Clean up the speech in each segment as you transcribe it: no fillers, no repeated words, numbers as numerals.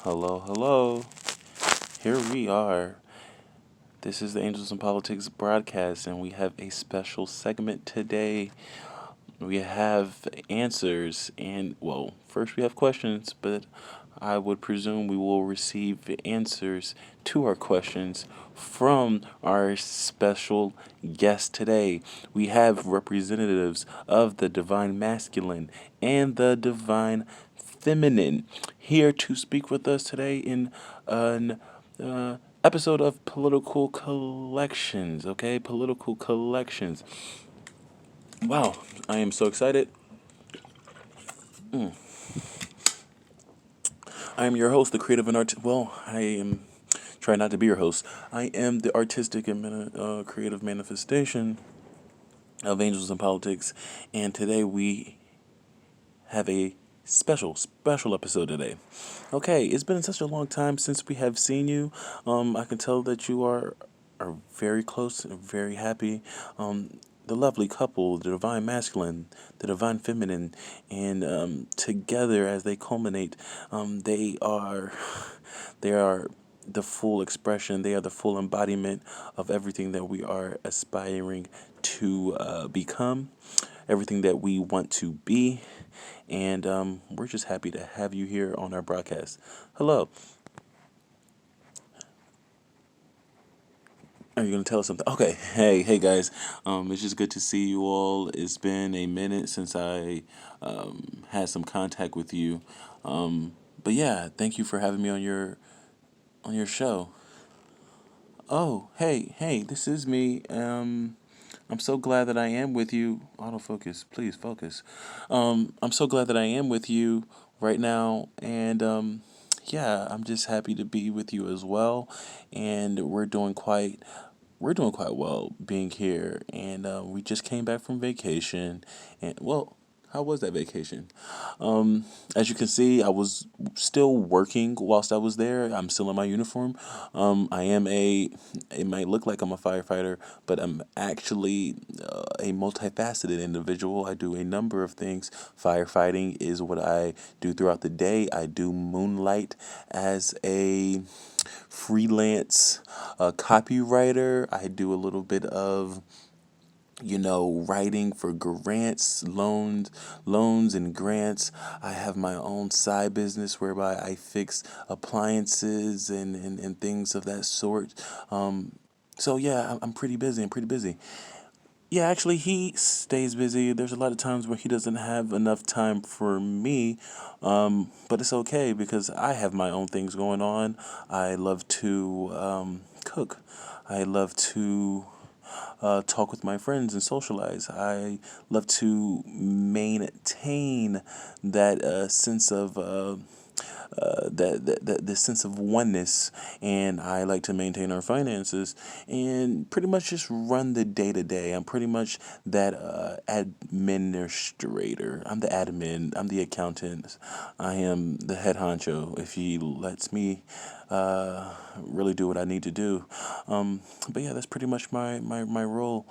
Hello, hello. Here we are. This is the Angels in Politics broadcast, and we have a special segment today. We have answers, and well, first we have questions, but I would presume we will receive answers to our questions from our special guest today. We have representatives of the divine masculine and the divine feminine here to speak with us today in an episode of Political Collections. Okay, Political Collections. Wow, I am so excited. I am your host, the creative and art. Well, I am trying not to be your host. I am the artistic and creative manifestation of Angels in Politics, and today we have a special episode today. Okay, it's been such a long time since we have seen you. I can tell that you are very close and very happy. The lovely couple, the divine masculine, the divine feminine, and together as they culminate, they are they are the full expression. They are the full embodiment of everything that we are aspiring to become, everything that we want to be. And we're just happy to have you here on our broadcast. Hello. Are you going to tell us something? Okay. Hey guys. It's just good to see you all. It's been a minute since I had some contact with you. But yeah, thank you for having me on your show. Oh, hey, this is me. I'm so glad that I am with you. Autofocus, please focus. I'm so glad that I am with you right now, and yeah, I'm just happy to be with you as well. And we're doing quite well being here, and we just came back from vacation, and well. How was that vacation? As you can see, I was still working whilst I was there. I'm still in my uniform. I am it might look like I'm a firefighter, but I'm actually a multifaceted individual. I do a number of things. Firefighting is what I do throughout the day. I do moonlight as a freelance copywriter. I do a little bit of writing for grants, loans and grants. I have my own side business whereby I fix appliances and things of that sort. So yeah, I'm pretty busy. I'm pretty busy. Yeah, actually, he stays busy. There's a lot of times where he doesn't have enough time for me, but it's okay because I have my own things going on. I love to cook. I love to talk with my friends and socialize. I love to maintain that sense of the sense of oneness, and I like to maintain our finances and pretty much just run the day to day. I'm pretty much that administrator. I'm the admin. I'm the accountant. I am the head honcho. If he lets me really do what I need to do. But yeah, that's pretty much my role.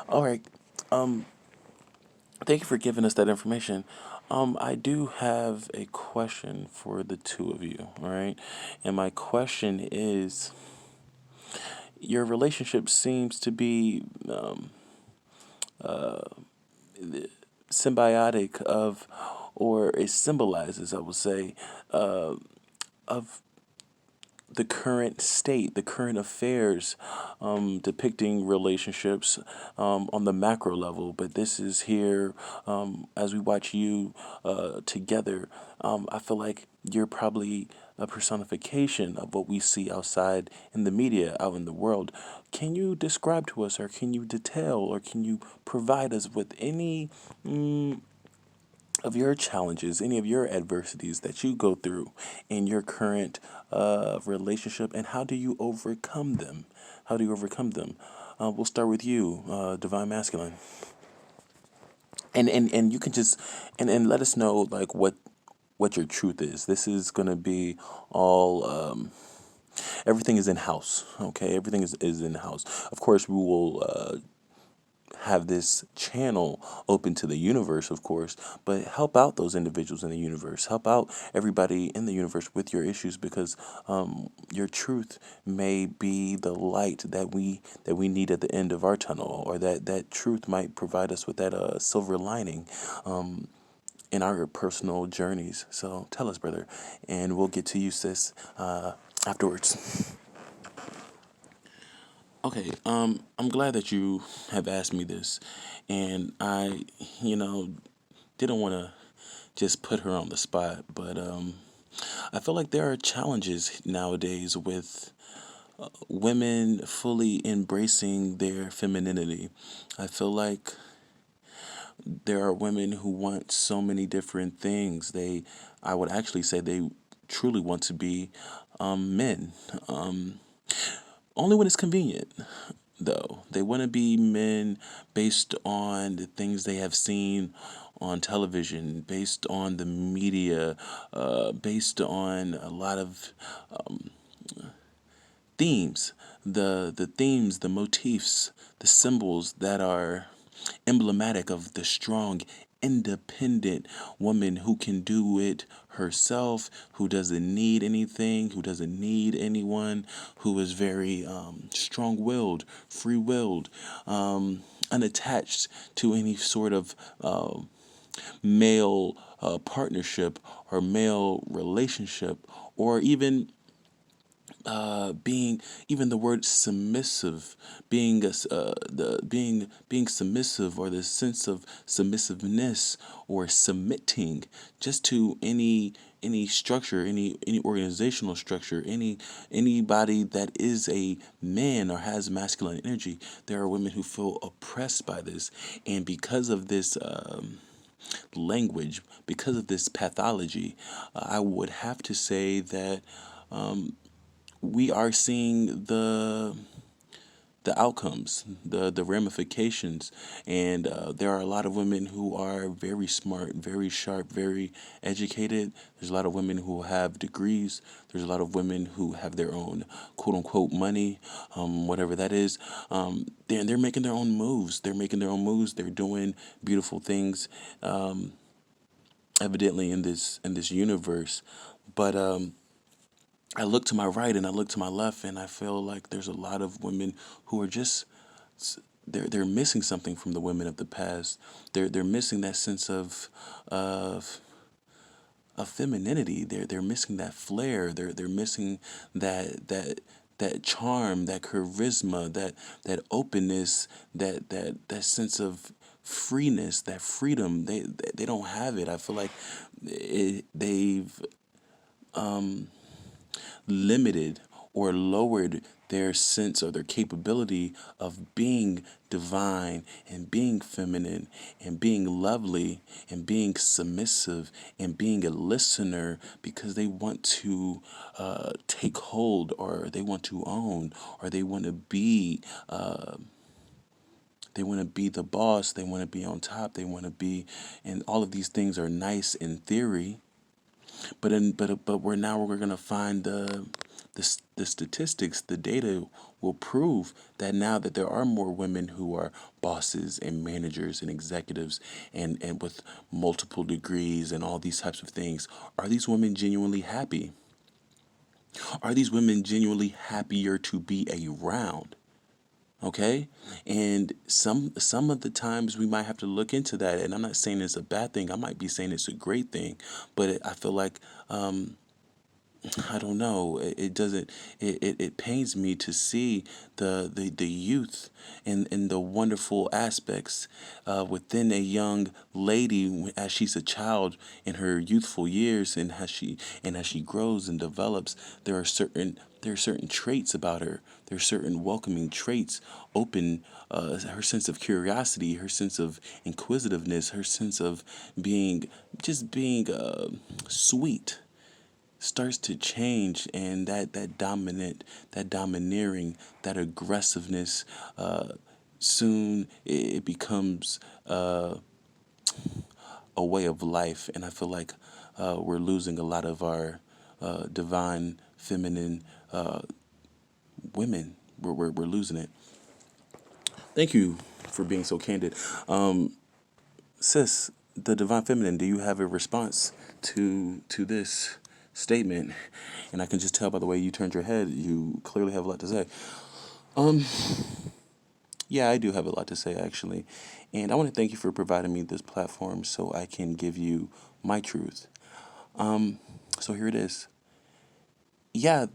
All right. Thank you for giving us that information. I do have a question for the two of you, all right? And my question is, your relationship seems to be symbiotic of, or it symbolizes, I would say, of the current state, the current affairs, depicting relationships on the macro level. But this is here as we watch you together. I feel like you're probably a personification of what we see outside in the media, out in the world. Can you describe to us, or can you detail, or can you provide us with any of your challenges, any of your adversities that you go through in your current relationship, and how do you overcome them? How do you overcome them? We'll start with you, Divine Masculine, and you can just and let us know like what your truth is. This is gonna be all. Everything is in house. Okay, everything is in house. Of course, we will have this channel open to the universe, of course, but help out those individuals in the universe. Help out everybody in the universe with your issues, because your truth may be the light that we need at the end of our tunnel, or that truth might provide us with that silver lining in our personal journeys. So tell us, brother, and we'll get to you, sis, afterwards. Okay, I'm glad that you have asked me this, and I, you know, didn't want to just put her on the spot, but I feel like there are challenges nowadays with women fully embracing their femininity. I feel like there are women who want so many different things. I would actually say they truly want to be men. Only when it's convenient, though. They want to be men based on the things they have seen on television, based on the media, based on a lot of themes, the themes, the motifs, the symbols that are emblematic of the strong, independent woman who can do it herself, who doesn't need anything, who doesn't need anyone, who is very strong-willed, free-willed, unattached to any sort of male partnership or male relationship, or even being, even the word submissive, being being submissive, or the sense of submissiveness, or submitting just to any structure, any organizational structure, anybody that is a man or has masculine energy. There are women who feel oppressed by this, and because of this language, because of this pathology, I would have to say that we are seeing the outcomes, the ramifications, and there are a lot of women who are very smart, very sharp, very educated. There's a lot of women who have degrees. There's a lot of women who have their own quote unquote money, whatever that is. They're making their own moves. They're making their own moves. They're doing beautiful things, evidently in this universe, but I look to my right and I look to my left, and I feel like there's a lot of women who are just, they're missing something from the women of the past. They're missing that sense of of femininity. They're missing that flair. They're missing that charm, that charisma, that openness, that sense of freeness, that freedom. They don't have it. I feel like they've limited or lowered their sense or their capability of being divine and being feminine and being lovely and being submissive and being a listener, because they want to take hold, or they want to own, or they want to be the boss, they want to be on top, they want to be, and all of these things are nice in theory, but we're gonna find the statistics, the data will prove that now that there are more women who are bosses and managers and executives, and with multiple degrees and all these types of things. Are these women genuinely happy? Are these women genuinely happier to be around? Okay, and some of the times we might have to look into that, and I'm not saying it's a bad thing. I might be saying it's a great thing, but I feel like I don't know. It doesn't. It pains me to see the youth and the wonderful aspects within a young lady as she's a child in her youthful years, and as she grows and develops. There are certain traits about her. There are certain welcoming traits, open, her sense of curiosity, her sense of inquisitiveness, her sense of being sweet starts to change, and that dominant, that domineering, that aggressiveness, soon it becomes a way of life. And I feel like we're losing a lot of our divine feminine women. We're losing it. Thank you for being so candid. Sis, the divine feminine, do you have a response to this statement? And I can just tell by the way you turned your head, you clearly have a lot to say. Um, yeah, I do have a lot to say actually. And I want to thank you for providing me this platform so I can give you my truth. So here it is. Yeah,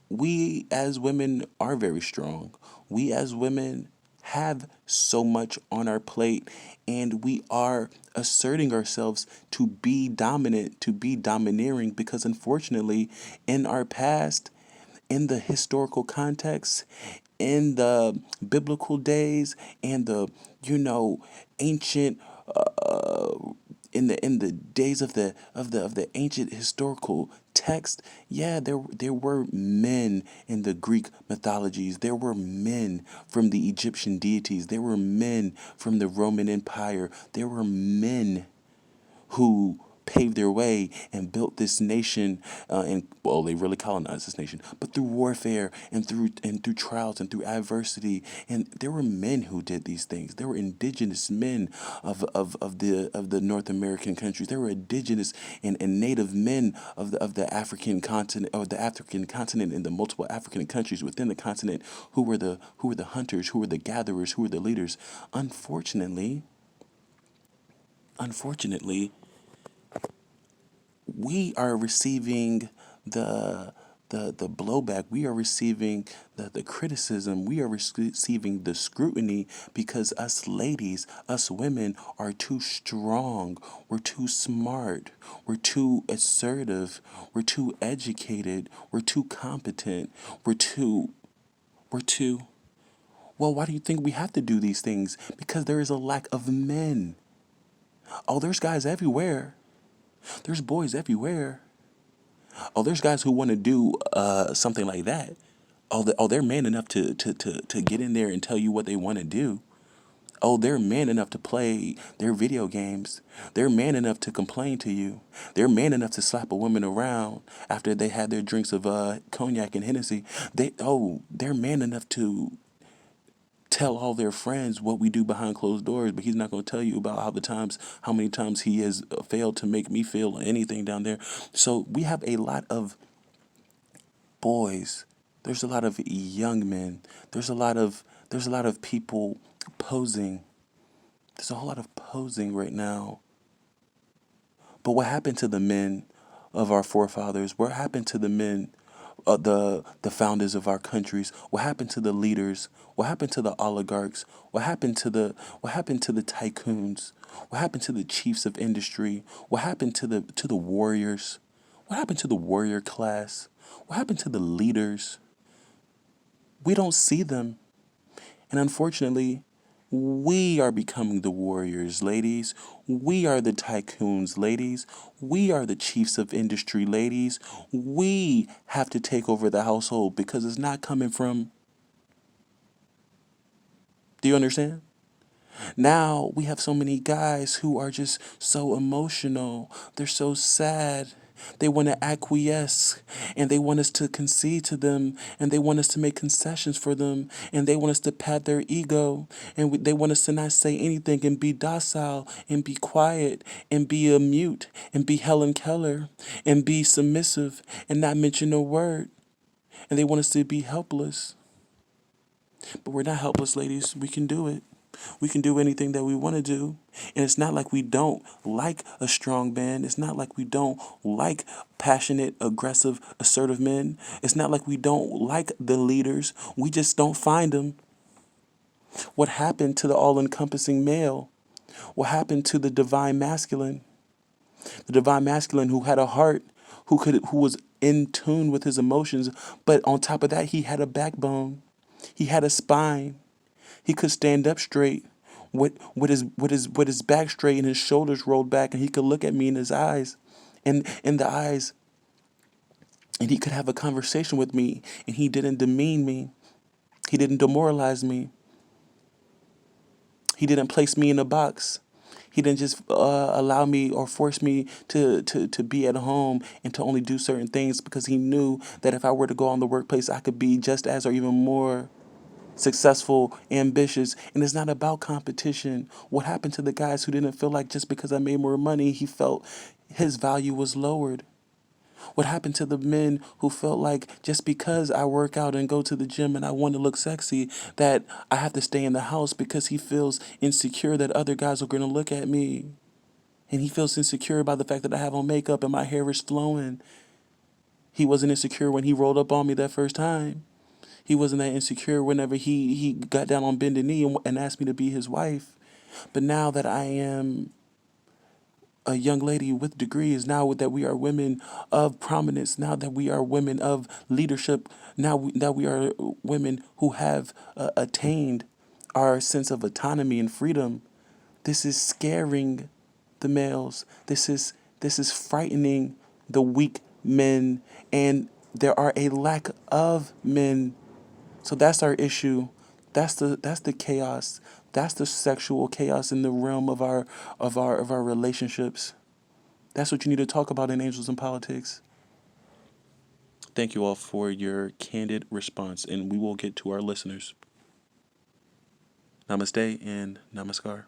we as women are very strong. We as women have so much on our plate, and we are asserting ourselves to be dominant, to be domineering, because unfortunately, in our past, in the historical context, in the biblical days, and the, ancient in the days of the ancient historical text, yeah, there were men in the Greek mythologies. There were men from the Egyptian deities. There were men from the Roman Empire. There were men who paved their way and built this nation, and well, they really colonized this nation, but through warfare and through trials and through adversity. And there were men who did these things. There were indigenous men of the North American countries. There were indigenous and native men of the African continent, or the African continent, and the multiple African countries within the continent, who were the hunters, who were the gatherers, who were the leaders. Unfortunately, we are receiving the the blowback. We are receiving the criticism. We are receiving the scrutiny because us ladies, us women, are too strong. We're too smart. We're too assertive. We're too educated. We're too competent. We're too well, why do you think we have to do these things? Because there is a lack of men. Oh, there's guys everywhere. There's boys everywhere. Oh, there's guys who want to do something like that. Oh, they're man enough to get in there and tell you what they want to do. Oh, they're man enough to play their video games. They're man enough to complain to you. They're man enough to slap a woman around after they had their drinks of cognac and Hennessy. They're man enough to tell all their friends what we do behind closed doors, but he's not going to tell you about how many times he has failed to make me feel anything down there. So we have a lot of boys. There's a lot of young men. There's a lot of people posing. There's a whole lot of posing right now. But what happened to the men of our forefathers? What happened to the men, the founders of our countries? What happened to the leaders? What happened to the oligarchs? What happened to the tycoons? What happened to the chiefs of industry? What happened to the warriors? What happened to the warrior class? What happened to the leaders? We don't see them. And unfortunately, we are becoming the warriors, ladies. We are the tycoons, ladies. We are the chiefs of industry, ladies. We have to take over the household because it's not coming from. Do you understand? Now we have so many guys who are just so emotional. They're so sad. They want to acquiesce and they want us to concede to them and they want us to make concessions for them and they want us to pat their ego and they want us to not say anything and be docile and be quiet and be a mute and be Helen Keller and be submissive and not mention a word. And they want us to be helpless. But we're not helpless, ladies. We can do it. We can do anything that we want to do. And it's not like we don't like a strong man. It's not like we don't like passionate, aggressive, assertive men. It's not like we don't like the leaders. We just don't find them. What happened to the all encompassing male? What happened to the divine masculine? The divine masculine who had a heart, who was in tune with his emotions, but on top of that, he had a backbone. He had a spine. He could stand up straight with his back straight and his shoulders rolled back, and he could look at me in his eyes, in the eyes, and he could have a conversation with me, and he didn't demean me. He didn't demoralize me. He didn't place me in a box. He didn't just allow me or force me to be at home and to only do certain things because he knew that if I were to go on the workplace, I could be just as or even more successful, ambitious, and it's not about competition. What happened to the guys who didn't feel like just because I made more money, he felt his value was lowered? What happened to the men who felt like just because I work out and go to the gym and I want to look sexy, that I have to stay in the house because he feels insecure that other guys are going to look at me? And he feels insecure by the fact that I have on makeup and my hair is flowing. He wasn't insecure when he rolled up on me that first time. He wasn't that insecure whenever he got down on bended knee and asked me to be his wife. But now that I am a young lady with degrees, now that we are women of prominence, now that we are women of leadership, that we are women who have attained our sense of autonomy and freedom, this is scaring the males. This is frightening the weak men, and there are a lack of men. So that's our issue. That's the chaos. That's the sexual chaos in the realm of our relationships. That's what you need to talk about in Angels in Politics. Thank you all for your candid response, and we will get to our listeners. Namaste and namaskar.